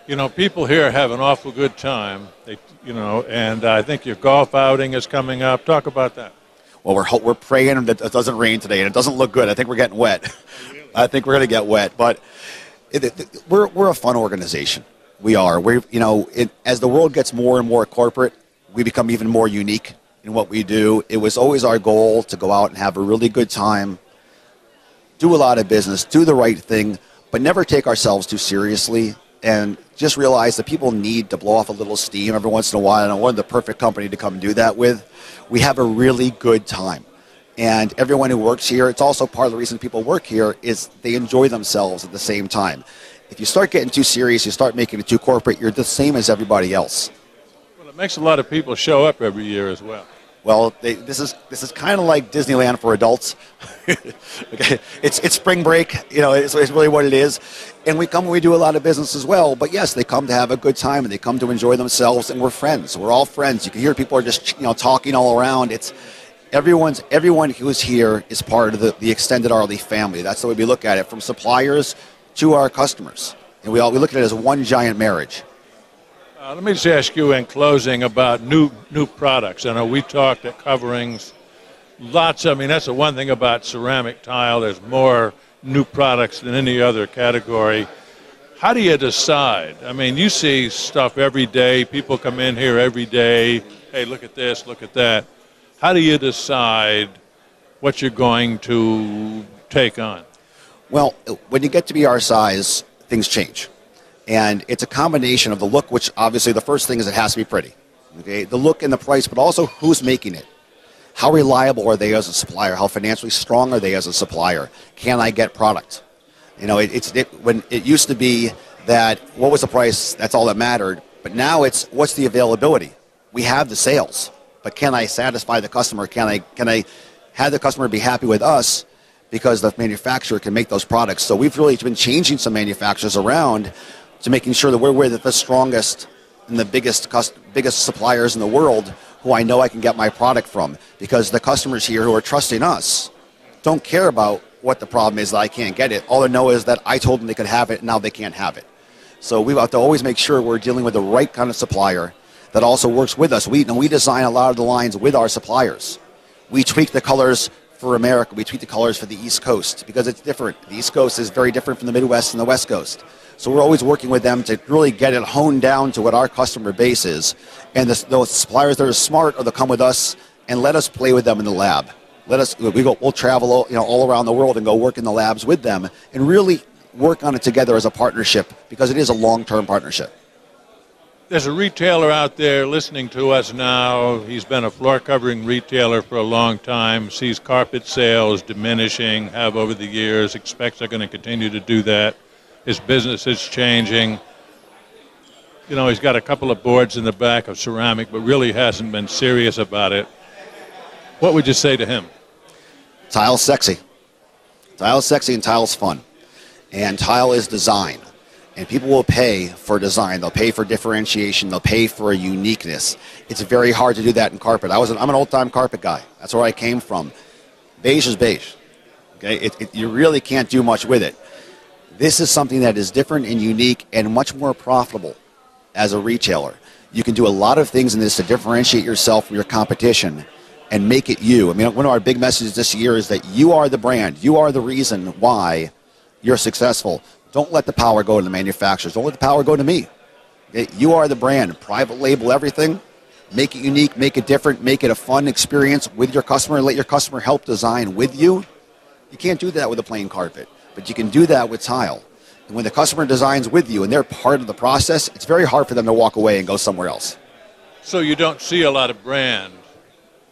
People here have an awful good time. And I think your golf outing is coming up. Talk about that. Well, we're praying that it doesn't rain today, and it doesn't look good. I think we're getting wet. I think we're going to get wet, but we're a fun organization. We are. As the world gets more and more corporate, we become even more unique in what we do. It was always our goal to go out and have a really good time, do a lot of business, do the right thing, but never take ourselves too seriously, and just realize that people need to blow off a little steam every once in a while, and we're the perfect company to come do that with. We have a really good time. And everyone who works here, it's also part of the reason people work here, is they enjoy themselves at the same time. If you start getting too serious, you start making it too corporate, you're the same as everybody else. Well, it makes a lot of people show up every year as well. Well, this is kind of like Disneyland for adults. Okay, it's spring break, it's really what it is. And we do a lot of business as well. But yes, they come to have a good time and they come to enjoy themselves. And we're friends. We're all friends. You can hear people are just talking all around. It's everyone who's here is part of the extended Arley family. That's the way we look at it, from suppliers to our customers. And we look at it as one giant marriage. Let me just ask you in closing about new products. I know we talked at coverings. That's the one thing about ceramic tile. There's more new products than any other category. How do you decide? You see stuff every day. People come in here every day. Hey, look at this, look at that. How do you decide what you're going to take on? Well, when you get to be our size, things change. And it's a combination of the look, which obviously the first thing is it has to be pretty. Okay, the look and the price, but also who's making it. How reliable are they as a supplier? How financially strong are they as a supplier? Can I get product? When it used to be that what was the price, that's all that mattered. But now it's what's the availability? We have the sales, but can I satisfy the customer? Can I have the customer be happy with us because the manufacturer can make those products? So we've really been changing some manufacturers around to making sure that we're with the strongest and the biggest suppliers in the world who I know I can get my product from, because the customers here who are trusting us don't care about what the problem is that I can't get it. All they know is that I told them they could have it, and now they can't have it. So we have to always make sure we're dealing with the right kind of supplier that also works with us. We design a lot of the lines with our suppliers. We tweak the colors for America. We tweak the colors for the East Coast because it's different. The East Coast is very different from the Midwest and the West Coast. So we're always working with them to really get it honed down to what our customer base is. And those suppliers that are smart, they'll come with us and let us play with them in the lab. We'll travel all around the world and go work in the labs with them and really work on it together as a partnership, because it is a long-term partnership. There's a retailer out there listening to us now. He's been a floor covering retailer for a long time, sees carpet sales diminishing, have over the years, expects they're going to continue to do that. His business is changing. He's got a couple of boards in the back of ceramic, but really hasn't been serious about it. What would you say to him? Tile's sexy. Tile's sexy and tile's fun. And tile is design. And people will pay for design. They'll pay for differentiation. They'll pay for a uniqueness. It's very hard to do that in carpet. I'm an old-time carpet guy. That's where I came from. Beige is beige. Okay, you really can't do much with it. This is something that is different and unique and much more profitable as a retailer. You can do a lot of things in this to differentiate yourself from your competition and make it you. One of our big messages this year is that you are the brand. You are the reason why you're successful. Don't let the power go to the manufacturers. Don't let the power go to me. Okay? You are the brand. Private label everything. Make it unique. Make it different. Make it a fun experience with your customer. Let your customer help design with you. You can't do that with a plain carpet, but you can do that with tile. And when the customer designs with you and they're part of the process, it's very hard for them to walk away and go somewhere else. So you don't see a lot of brand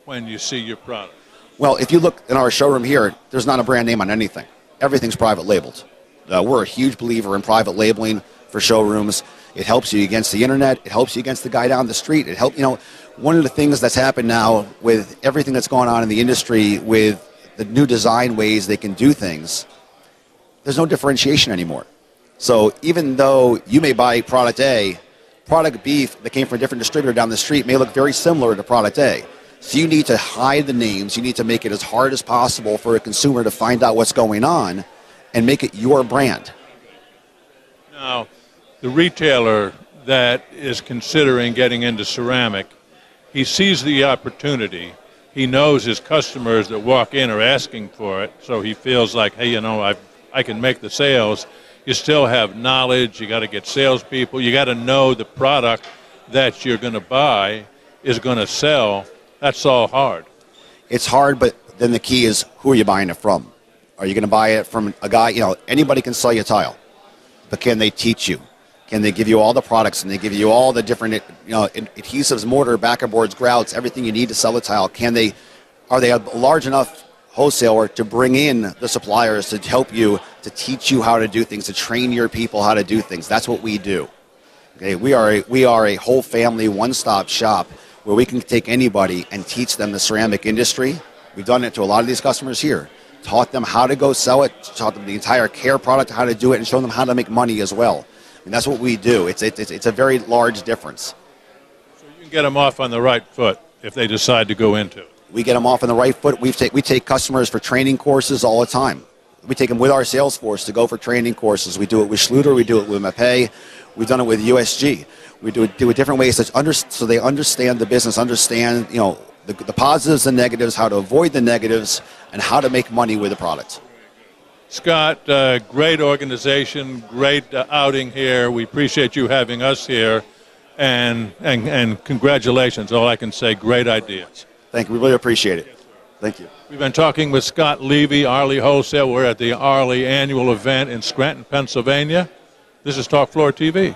when you see your product? Well, if you look in our showroom here, there's not a brand name on anything. Everything's private labeled. We're a huge believer in private labeling for showrooms. It helps you against the internet. It helps you against the guy down the street. It helps, one of the things that's happened now with everything that's going on in the industry with the new design ways they can do things, there's no differentiation anymore. So even though you may buy product A, product B that came from a different distributor down the street may look very similar to product A. So you need to hide the names. You need to make it as hard as possible for a consumer to find out what's going on and make it your brand. Now, the retailer that is considering getting into ceramic, he sees the opportunity. He knows his customers that walk in are asking for it, so he feels like, hey, I can make the sales. You still have knowledge. You got to get salespeople. You got to know the product that you're going to buy is going to sell. That's all hard. It's hard, but then the key is, who are you buying it from? Are you going to buy it from a guy? Anybody can sell you a tile, but can they teach you? Can they give you all the products, and they give you all the different adhesives, mortar, backer boards, grouts, everything you need to sell a tile? Are they a large enough wholesaler to bring in the suppliers to help you, to teach you how to do things, to train your people how to do things? That's what we do. Okay, we are a whole family, one-stop shop where we can take anybody and teach them the ceramic industry. We've done it to a lot of these customers here. Taught them how to go sell it, taught them the entire care product, how to do it, and shown them how to make money as well. And that's what we do. It's a very large difference. So you can get them off on the right foot if they decide to go into it. We get them off on the right foot. We take customers for training courses all the time. We take them with our sales force to go for training courses. We do it with Schluter. We do it with Mapei. We've done it with USG. We do it different ways so they understand the business, understand the positives and negatives, how to avoid the negatives, and how to make money with the product. Scott, great organization, great outing here. We appreciate you having us here, and congratulations. All I can say, great ideas. Thank you. We really appreciate it. Thank you. We've been talking with Scott Levy, Arley Wholesale. We're at the Arley annual event in Scranton, Pennsylvania. This is Talk Floor TV.